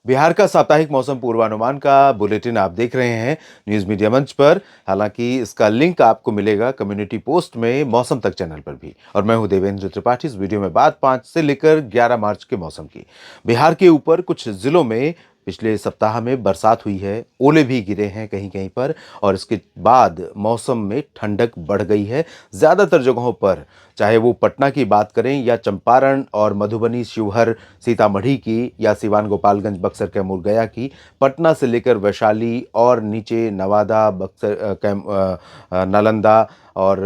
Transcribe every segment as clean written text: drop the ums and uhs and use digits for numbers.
बिहार का साप्ताहिक मौसम पूर्वानुमान का बुलेटिन आप देख रहे हैं न्यूज मीडिया मंच पर। हालांकि इसका लिंक आपको मिलेगा कम्युनिटी पोस्ट में मौसम तक चैनल पर भी। और मैं हूं देवेंद्र त्रिपाठी। इस वीडियो में बात 5 से लेकर 11 मार्च के मौसम की। बिहार के ऊपर कुछ जिलों में पिछले सप्ताह में बरसात हुई है, ओले भी गिरे हैं कहीं कहीं पर, और इसके बाद मौसम में ठंडक बढ़ गई है ज़्यादातर जगहों पर। चाहे वो पटना की बात करें या चंपारण और मधुबनी, शिवहर, सीतामढ़ी की, या सिवान, गोपालगंज, बक्सर, कैमूर, गया की, पटना से लेकर वैशाली और नीचे नवादा, बक्सर, नालंदा और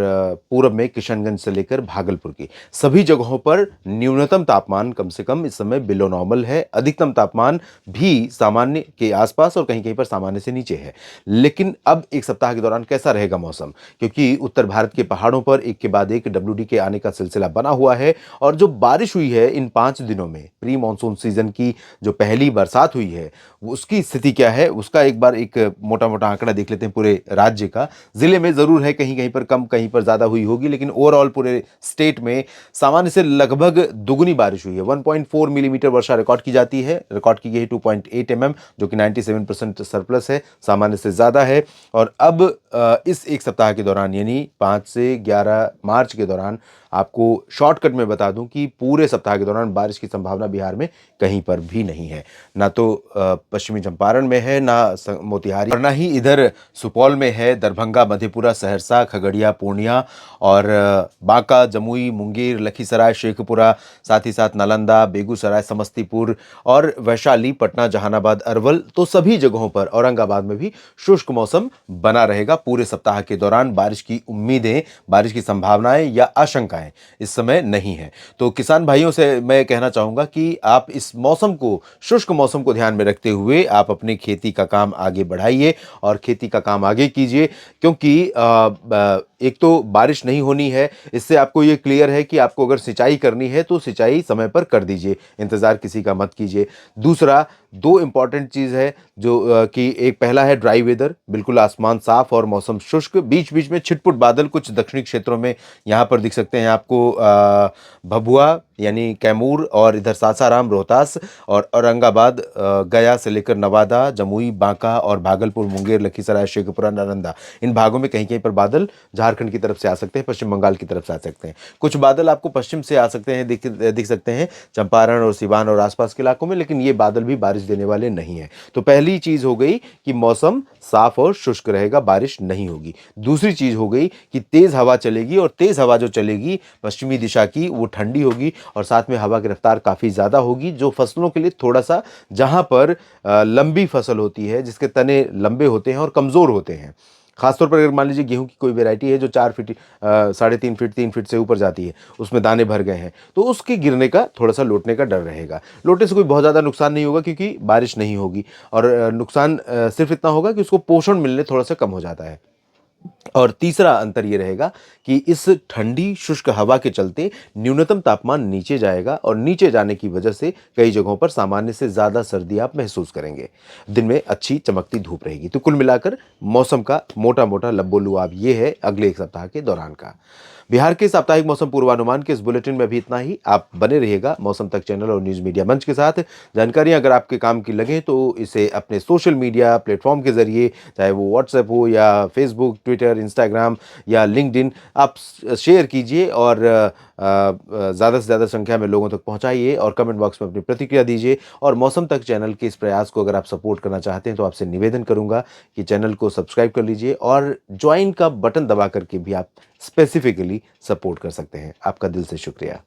पूरब में किशनगंज से लेकर भागलपुर की सभी जगहों पर न्यूनतम तापमान कम से कम इस समय बिलो नॉर्मल है। अधिकतम तापमान भी सामान्य के आसपास और कहीं कहीं पर सामान्य से नीचे है। लेकिन अब एक सप्ताह के दौरान कैसा रहेगा मौसम, क्योंकि उत्तर भारत के पहाड़ों पर एक के बाद एक WD के आने का सिलसिला बना हुआ है। और जो बारिश हुई है इन 5 दिनों में, प्री मानसून सीजन की जो पहली बरसात हुई है, उसकी स्थिति क्या है उसका एक बार एक मोटा मोटा आंकड़ा देख लेते हैं पूरे राज्य का। जिले में जरूर है कहीं कहीं पर कम, कहीं पर ज्यादा हुई होगी, लेकिन ओवरऑल पूरे स्टेट में सामान्य से लगभग दुगुनी बारिश हुई है। 1.4 मिलीमीटर वर्षा रिकॉर्ड की जाती है, रिकॉर्ड की गई है 2.8 mm, जो कि 97% सरप्लस है, सामान्य से ज्यादा है। और अब इस एक सप्ताह के दौरान यानी 5 से 11 मार्च के दौरान आपको शॉर्टकट में बता दूं कि पूरे सप्ताह के दौरान बारिश की संभावना बिहार में कहीं पर भी नहीं है। ना तो पश्चिमी चंपारण में है, ना मोतिहारी, और ना ही इधर सुपौल में है। दरभंगा, मधेपुरा, सहरसा, खगड़िया, पूर्णिया और बांका, जमुई, मुंगेर, लखीसराय, शेखपुरा, साथ ही साथ नालंदा, बेगूसराय, समस्तीपुर और वैशाली, पटना, जहानाबाद, अरवल, तो सभी जगहों पर, औरंगाबाद में भी शुष्क मौसम बना रहेगा पूरे सप्ताह के दौरान। बारिश की उम्मीदें, बारिश की संभावनाएं या आशंकाएं इस समय नहीं है। तो किसान भाइयों से मैं कहना चाहूंगा कि आप इस मौसम को, शुष्क मौसम को ध्यान में रखते हुए आप अपनी खेती का काम आगे बढ़ाइए और खेती का काम आगे कीजिए। क्योंकि एक तो बारिश नहीं होनी है, इससे आपको ये क्लियर है कि आपको अगर सिंचाई करनी है तो सिंचाई समय पर कर दीजिए, इंतजार किसी का मत कीजिए। दूसरा, दो इंपॉर्टेंट चीज है जो कि एक पहला है ड्राई वेदर, बिल्कुल आसमान साफ और मौसम शुष्क, बीच बीच में छिटपुट बादल कुछ दक्षिणी क्षेत्रों में यहाँ पर दिख सकते हैं आपको। भभुआ यानी कैमूर और इधर सासाराम, रोहतास और औरंगाबाद, गया से लेकर नवादा, जमुई, बांका और भागलपुर, मुंगेर, लखीसराय, शेखपुरा, नालंदा, इन भागों में कहीं कहीं पर बादल झारखंड की तरफ से आ सकते हैं, पश्चिम बंगाल की तरफ से आ सकते हैं। कुछ बादल आपको पश्चिम से आ सकते हैं, दिख सकते हैं चंपारण और सिवान और आसपास के इलाकों में, लेकिन ये बादल भी बारिश देने वाले नहीं है। तो पहली चीज हो गई कि मौसम साफ और शुष्क रहेगा, बारिश नहीं होगी। दूसरी चीज हो गई कि तेज हवा चलेगी, और तेज हवा जो चलेगी पश्चिमी दिशा की, वो ठंडी होगी और साथ में हवा की रफ्तार काफी ज्यादा होगी, जो फसलों के लिए थोड़ा सा, जहां पर लंबी फसल होती है, जिसके तने लंबे होते हैं और कमजोर होते हैं, खासतौर पर अगर मान लीजिए गेहूं की कोई वैरायटी है जो 4 फीट, 3.5 फीट, 3 फीट से ऊपर जाती है, उसमें दाने भर गए हैं, तो उसके गिरने का, थोड़ा सा लौटने का डर रहेगा। लौटने से कोई बहुत ज़्यादा नुकसान नहीं होगा क्योंकि बारिश नहीं होगी, और नुकसान सिर्फ इतना होगा कि उसको पोषण मिलने थोड़ा सा कम हो जाता है। और तीसरा अंतर यह रहेगा कि इस ठंडी शुष्क हवा के चलते न्यूनतम तापमान नीचे जाएगा, और नीचे जाने की वजह से कई जगहों पर सामान्य से ज्यादा सर्दी आप महसूस करेंगे। दिन में अच्छी चमकती धूप रहेगी। तो कुल मिलाकर मौसम का मोटा मोटा लब्बो-लुआब ये है अगले एक सप्ताह के दौरान का। बिहार के साप्ताहिक मौसम पूर्वानुमान के इस बुलेटिन में भी इतना ही। आप बने रहिएगा मौसम तक चैनल और न्यूज मीडिया मंच के साथ। जानकारियां अगर आपके काम की लगे तो इसे अपने सोशल मीडिया प्लेटफॉर्म के जरिए, चाहे वो व्हाट्सएप हो या फेसबुक, ट्विटर, इंस्टाग्राम या लिंक्डइन, आप शेयर कीजिए और ज़्यादा से ज़्यादा संख्या में लोगों तक पहुंचाइए और कमेंट बॉक्स में अपनी प्रतिक्रिया दीजिए। और मौसम तक चैनल के इस प्रयास को अगर आप सपोर्ट करना चाहते हैं तो आपसे निवेदन करूंगा कि चैनल को सब्सक्राइब कर लीजिए, और ज्वाइन का बटन दबा करके भी आप स्पेसिफिकली सपोर्ट कर सकते हैं। आपका दिल से शुक्रिया।